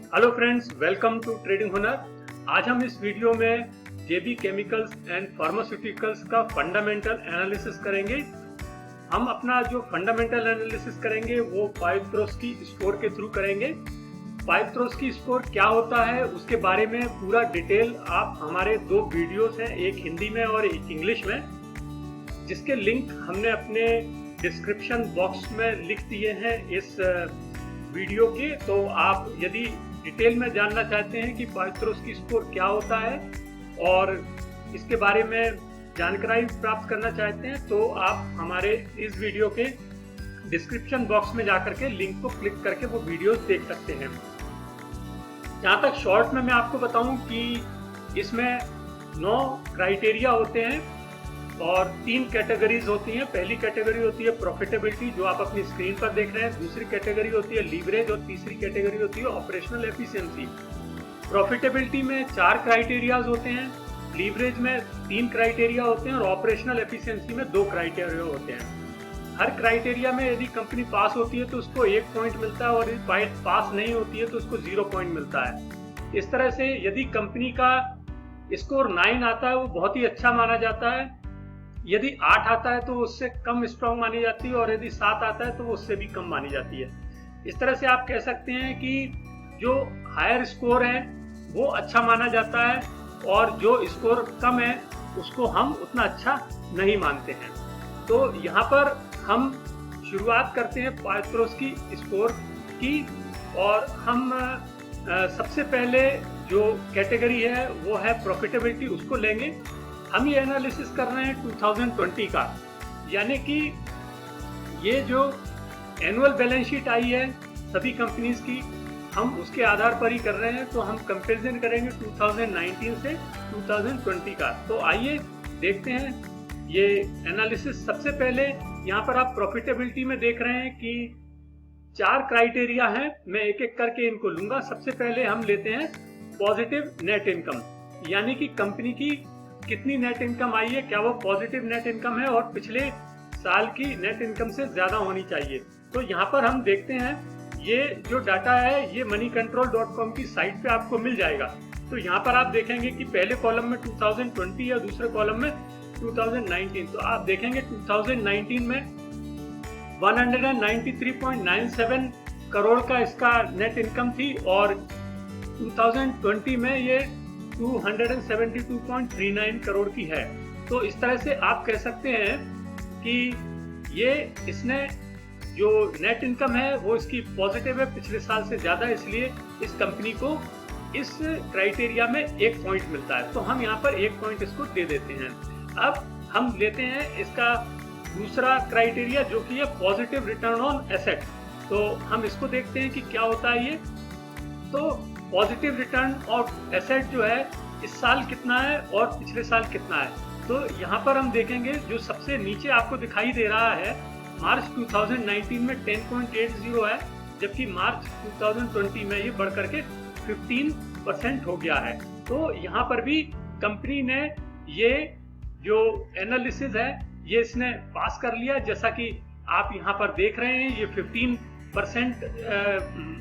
Hello friends, welcome to trading Hunar. आज हम इस वीडियो में जेबी केमिकल्स एंड फार्मास्यूटिकल्स का फंडामेंटल एनालिसिस करेंगे। हम अपना जो फंडामेंटल एनालिसिस करेंगे वो पाइथ्रोस्की स्कोर के थ्रू करेंगे। पाइथ्रोस्की स्कोर क्या होता है उसके बारे में पूरा डिटेल आप हमारे दो वीडियोस हैं, एक हिंदी में और एक इंग्लिश में, जिसके लिंक हमने अपने डिस्क्रिप्शन बॉक्स में लिख दिए हैं इस वीडियो के। तो आप यदि डिटेल में जानना चाहते हैं कि पाइथ्रोस्की स्कोर क्या होता है और इसके बारे में जानकारी प्राप्त करना चाहते हैं तो आप हमारे इस वीडियो के डिस्क्रिप्शन बॉक्स में जाकर के लिंक को क्लिक करके वो वीडियोस देख सकते हैं। जहाँ तक शॉर्ट में मैं आपको बताऊं कि इसमें 9 क्राइटेरिया होते हैं और 3 कैटेगरीज होती हैं। पहली कैटेगरी होती है प्रॉफिटेबिलिटी, जो आप अपनी स्क्रीन पर देख रहे हैं। दूसरी कैटेगरी होती है लीवरेज और तीसरी कैटेगरी होती है ऑपरेशनल एफिशिएंसी। प्रॉफिटेबिलिटी में 4 क्राइटेरियाज होते हैं, लीवरेज में 3 क्राइटेरिया होते हैं और ऑपरेशनल एफिशिएंसी में 2 क्राइटेरिया होते हैं। हर क्राइटेरिया में यदि कंपनी पास होती है तो उसको 1 पॉइंट मिलता है और यदि पास नहीं होती है तो उसको 0 पॉइंट मिलता है। इस तरह से यदि कंपनी का स्कोर 9 आता है वो बहुत ही अच्छा माना जाता है, यदि 8 आता है तो उससे कम स्ट्रॉन्ग मानी जाती है और यदि 7 आता है तो उससे भी कम मानी जाती है। इस तरह से आप कह सकते हैं कि जो हायर स्कोर है वो अच्छा माना जाता है और जो स्कोर कम है उसको हम उतना अच्छा नहीं मानते हैं। तो यहाँ पर हम शुरुआत करते हैं पाइथ्रोस्की स्कोर की और हम सबसे पहले जो कैटेगरी है वो है प्रॉफिटेबिलिटी, उसको लेंगे। हम ये एनालिसिस कर रहे हैं 2020 का, यानी कि ये जो एनुअल बैलेंस शीट आई है सभी कंपनीज की, हम उसके आधार पर ही कर रहे हैं। तो हम कंपैरिजन करेंगे 2019 से 2020 का। तो आइए देखते हैं ये एनालिसिस। सबसे पहले यहाँ पर आप प्रॉफिटेबिलिटी में देख रहे हैं कि 4 क्राइटेरिया हैं, मैं एक एक करके इनको लूंगा। सबसे पहले हम लेते हैं पॉजिटिव नेट इनकम, यानी कि कंपनी की कितनी नेट इनकम आई है, क्या वो पॉजिटिव नेट इनकम है और पिछले साल की नेट इनकम से ज्यादा होनी चाहिए। तो यहाँ पर हम देखते हैं ये जो डाटा है ये moneycontrol.com की साइट पे आपको मिल जाएगा। तो यहाँ पर आप देखेंगे कि पहले कॉलम में 2020 और दूसरे कॉलम में 2019। तो आप देखेंगे 2019 में 193.97 करोड़ का इसका नेट इनकम थी और 2020 में ये 272.39 करोड़ की है। तो इस तरह से आप कह सकते हैं कि ये इसने जो नेट इनकम है वो इसकी पॉजिटिव है, पिछले साल से ज्यादा, इसलिए इस कंपनी को इस क्राइटेरिया में 1 पॉइंट मिलता है। तो हम यहाँ पर 1 पॉइंट इसको दे देते हैं। अब हम लेते हैं इसका दूसरा क्राइटेरिया जो कि है पॉजिटिव रिटर्न ऑन एसेट। तो हम इसको देखते हैं कि क्या होता है ये। तो पॉजिटिव रिटर्न ऑफ एसेट जो है इस साल कितना है और पिछले साल कितना है। तो यहाँ पर हम देखेंगे जो सबसे नीचे आपको दिखाई दे रहा है मार्च 2019 में 10.80 है, जबकि मार्च 2020 में ये बढ़कर के 15% हो गया है। तो यहाँ पर भी कंपनी ने ये जो एनालिसिस है ये इसने पास कर लिया। जैसा कि आप यहाँ पर देख रहे हैं ये 15%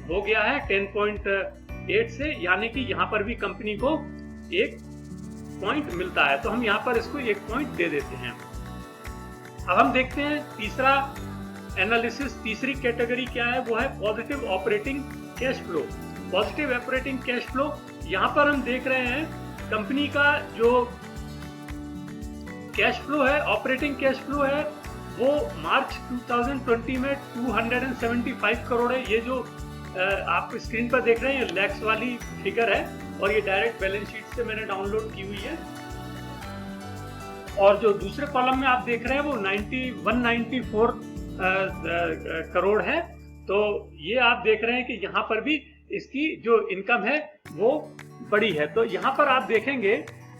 हो गया है 10.8 से, यानी कि यहाँ पर भी कंपनी को 1 पॉइंट मिलता है। तो हम यहाँ पर इसको 1 पॉइंट दे देते हैं। अब हम देखते हैं तीसरा एनालिसिस, तीसरी कैटेगरी क्या है, वो है positive operating cash flow. Positive operating cash flow, यहाँ पर हम देख रहे हैं कंपनी का जो कैश फ्लो है, ऑपरेटिंग कैश फ्लो है, वो मार्च 2020 में 275 करोड़ है। ये जो आप स्क्रीन पर देख रहे हैं ये लैक्स वाली फिगर है और ये डायरेक्ट बैलेंस शीट से मैंने डाउनलोड की हुई है। और जो दूसरे कॉलम में आप देख रहे हैं वो 194 करोड़ है। तो ये आप देख रहे हैं कि यहाँ पर भी इसकी जो इनकम है वो बड़ी है। तो यहाँ पर आप देखेंगे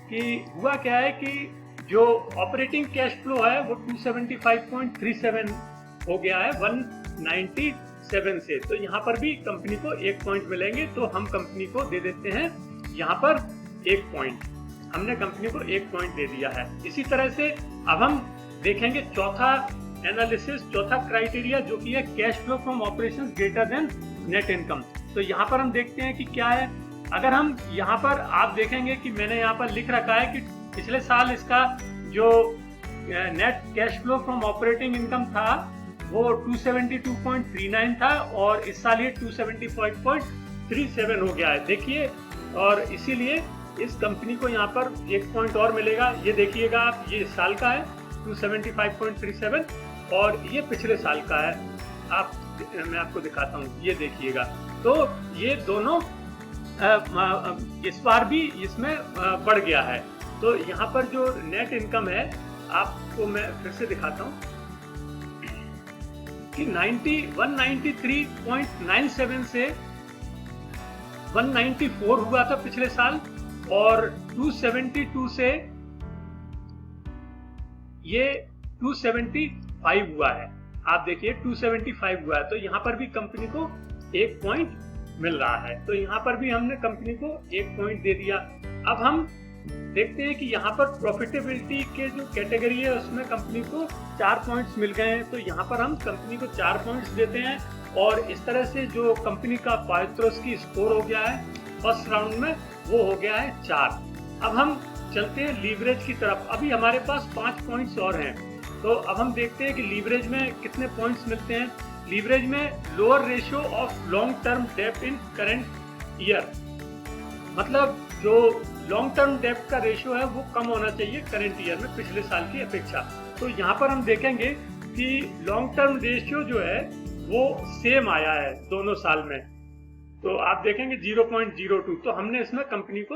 कि हुआ क्या है कि जो ऑपरेटिंग कैश फ्लो है वो 275.37 हो गया है 197 से। तो यहाँ पर भी कंपनी को 1 पॉइंट मिलेंगे। तो हम कंपनी को दे देते हैं यहाँ पर 1 पॉइंट। हमने कंपनी को 1 पॉइंट दे दिया है। इसी तरह से अब हम देखेंगे चौथा एनालिसिस, चौथा क्राइटेरिया जो कि है cash flow from operations greater than net income. तो यहाँ पर हम देखते हैं कि क्या है। अगर हम यहाँ पर आप देखेंगे कि मैंने यहाँ पर लिख रखा है कि पिछले साल इसका जो net cash flow from operating income था वो 272.39 था और इस साल ये 275.37 हो गया है। देखिए, और इसीलिए इस कंपनी को यहाँ पर 1 पॉइंट और मिलेगा। ये देखिएगा आप, ये इस साल का है 275.37 और ये पिछले साल का है। मैं आपको दिखाता हूँ, ये देखिएगा। तो ये दोनों इस बार भी इसमें बढ़ गया है। तो यहाँ पर जो नेट इनकम है, आपको मैं फिर से दिखाता हूँ कि 193.97 से 194 हुआ था पिछले साल और 272 से ये 275 हुआ है। आप देखिए 275 हुआ है। तो यहाँ पर भी कंपनी को 1 पॉइंट मिल रहा है। तो यहाँ पर भी हमने कंपनी को 1 पॉइंट दे दिया। अब हम देखते हैं कि यहाँ पर प्रॉफिटेबिलिटी के जो कैटेगरी है उसमें कंपनी को 4 पॉइंट्स मिल गए हैं। तो यहाँ पर हम कंपनी को 4 पॉइंट्स देते हैं और इस तरह से जो कंपनी का पारितोषिक स्कोर हो गया है फर्स्ट राउंड में, वो हो गया है 4। अब हम चलते हैं लीवरेज की तरफ। अभी हमारे पास 5 पॉइंट्स और हैं। तो अब हम देखते हैं कि लीवरेज में कितने पॉइंट्स मिलते हैं। लीवरेज में lower ratio of long term डेब्ट इन करंट ईयर, मतलब जो लॉन्ग टर्म डेब्ट का रेशियो है वो कम होना चाहिए करंट ईयर में पिछले साल की अपेक्षा। तो यहाँ पर हम देखेंगे कि लॉन्ग टर्म रेशियो जो है वो सेम आया है दोनों साल में। तो आप देखेंगे 0.02। तो हमने इसमें कंपनी को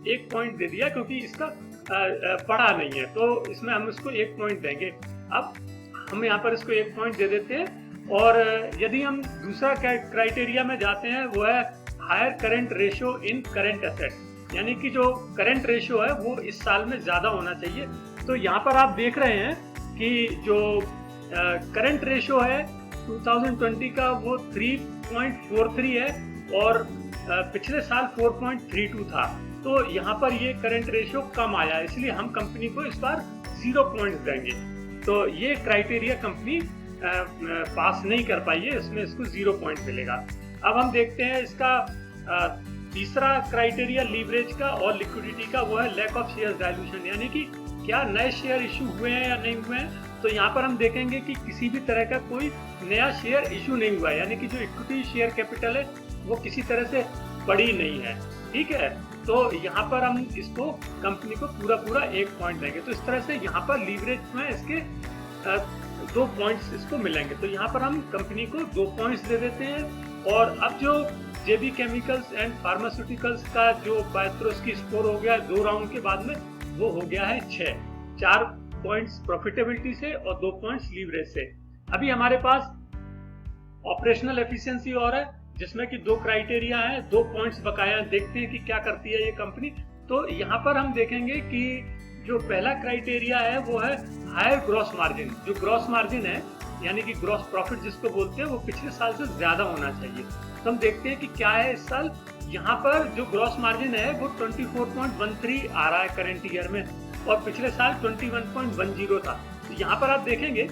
1 पॉइंट दे दिया क्योंकि इसका पढ़ा नहीं है, तो इसमें हम इसको 1 पॉइंट देंगे। अब हम यहाँ पर इसको 1 पॉइंट दे देते हैं। और यदि हम दूसरा क्राइटेरिया में जाते हैं, वो है higher current ratio in current asset, यानी कि जो करंट रेशियो है वो इस साल में ज्यादा होना चाहिए। तो यहाँ पर आप देख रहे हैं कि जो करंट रेशियो है 2020 का वो 3.43 है और पिछले साल 4.32 था। तो यहाँ पर ये करंट रेशियो कम आया, इसलिए हम कंपनी को इस बार 0 पॉइंट्स देंगे। तो ये क्राइटेरिया कंपनी पास नहीं कर पाई है, इसमें इसको 0 पॉइंट मिलेगा। अब हम देखते हैं इसका तीसरा क्राइटेरिया लीवरेज का और लिक्विडिटी का, वो है लैक ऑफ शेयर डाइल्यूशन, यानी कि क्या नए शेयर इशू हुए हैं या नहीं हुए हैं। तो यहाँ पर हम देखेंगे कि किसी भी तरह का कोई नया शेयर इशू नहीं हुआ है, यानी कि जो इक्विटी शेयर कैपिटल है वो किसी तरह से बढ़ी नहीं है। ठीक है, तो यहाँ पर हम इसको कंपनी को पूरा 1 पॉइंट देंगे। तो इस तरह से यहाँ पर लीवरेज में इसके 2 पॉइंट्स इसको मिलेंगे। तो यहाँ पर हम कंपनी को 2 पॉइंट्स दे देते हैं। और अब जो जेबी केमिकल्स एंड फार्मास्यूटिकल्स का जो पारितोषिक स्कोर हो गया 2 राउंड के बाद में, वो हो गया है 6। 4 पॉइंट्स प्रॉफिटेबिलिटी से और 2 पॉइंट्स लीवरेज से। अभी हमारे पास ऑपरेशनल एफिशिएंसी और है, जिसमें कि 2 क्राइटेरिया है, 2 पॉइंट्स बकाया। देखते हैं कि क्या करती है ये कंपनी। तो यहाँ पर हम देखेंगे कि जो पहला क्राइटेरिया है वो है हायर ग्रॉस मार्जिन। जो ग्रॉस मार्जिन है यानी कि ग्रॉस प्रॉफिट जिसको बोलते हैं, वो पिछले साल से ज्यादा होना चाहिए। तो हम देखते हैं कि क्या है इस साल। यहाँ पर जो ग्रॉस मार्जिन है वो 24.13 आ रहा है करंट ईयर में और पिछले साल 21.10 था। तो यहाँ पर आप देखेंगे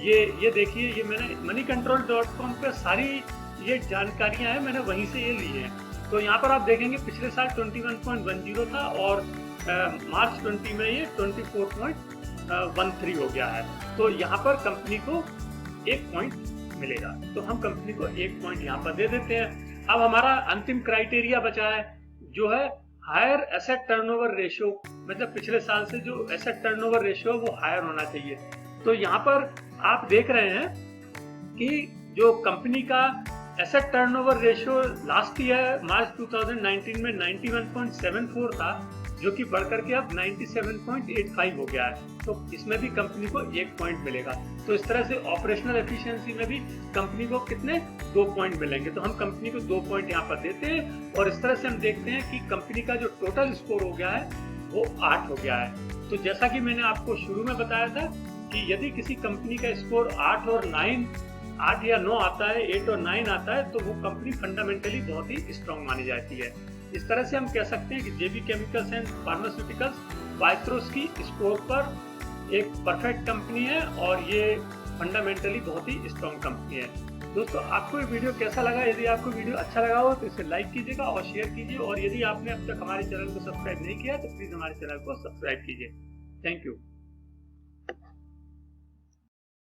ये देखिए, ये मैंने moneycontrol.com पे सारी ये जानकारियां हैं, मैंने वहीं से ये ली हैं। तो यहाँ पर आप देखेंगे पिछले साल 21.10 था और मार्च 20 में ये 24.13 हो गया है। तो यहाँ पर कंपनी को 1 पॉइंट मिलेगा। तो हम कंपनी को 1 पॉइंट यहाँ पर दे देते हैं। अब हमारा अंतिम क्राइटेरिया बचा है जो है हायर एसेट टर्नओवर रेशियो, मतलब पिछले साल से जो एसेट टर्नओवर रेशियो वो हायर होना चाहिए। तो यहाँ पर आप देख रहे हैं कि जो कंपनी का asset turnover ratio last year March 2019 में 91.74 था, जो कि बढ़कर के अब 97.85 हो गया है। तो इसमें भी कंपनी को 1 पॉइंट मिलेगा। तो इस तरह से ऑपरेशनल एफिशिएंसी में भी कंपनी को कितने 2 पॉइंट मिलेंगे। तो हम कंपनी को 2 पॉइंट यहाँ पर देते हैं और इस तरह से हम देखते हैं कि कंपनी का जो टोटल स्कोर हो गया है वो 8 हो गया है। तो जैसा कि मैंने आपको शुरू में बताया था कि यदि किसी कंपनी का स्कोर 8 या 9 आता है, 8 और 9 आता है, तो वो कंपनी फंडामेंटली बहुत ही स्ट्रांग मानी जाती है। इस तरह से हम कह सकते हैं कि जेबी केमिकल्स एंड फार्मास्यूटिकल्स पारितोषिक स्कोर पर एक परफेक्ट कंपनी है और ये फंडामेंटली बहुत ही स्ट्रॉन्ग कंपनी है। दोस्तों, आपको ये वीडियो कैसा लगा? यदि आपको वीडियो अच्छा लगा हो तो इसे लाइक कीजिएगा और शेयर कीजिए, और यदि आपने अब तक हमारे चैनल को सब्सक्राइब नहीं किया तो प्लीज हमारे चैनल को सब्सक्राइब कीजिए। Thank you.